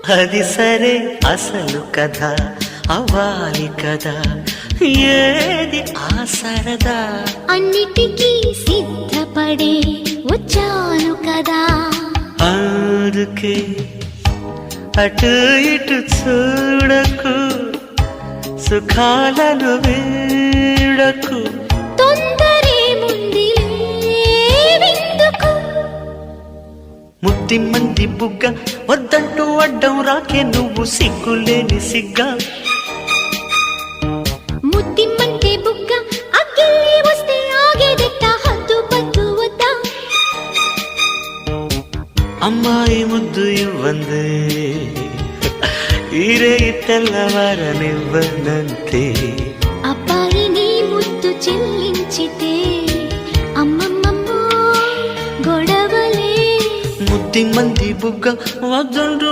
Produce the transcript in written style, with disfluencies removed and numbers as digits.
అది సరే అసలు కథ అవ్వాలి కదా, ఏది ఆ సరదా? అన్నిటికీ సిద్ధపడే వచ్చాను కదా, అందుకే అటు ఇటు చూడకు, సుఖాలను వీడకు. తొందరే ముందు ముద్ది మంది బుగ్గ వద్దంటూ అడ్డం రాకే, నువ్వు సిగ్గులేని సిగ్గా. ముద్దిమ్మంటే బుగ్గ అగ్గిల్లి వస్తే ఆగేదెట్ట, హద్దు పద్దు వద్దా? అమ్మాయి ముద్దు ఇవ్వందే, ఈరే తెల్లవారనివ్వనంతే. అబ్బాయి నీ ముద్దు చెల్లించితే అమ్మమ్మమ్మో గొడవలే. ముద్ది మంది బుగ్గ వద్దంటూ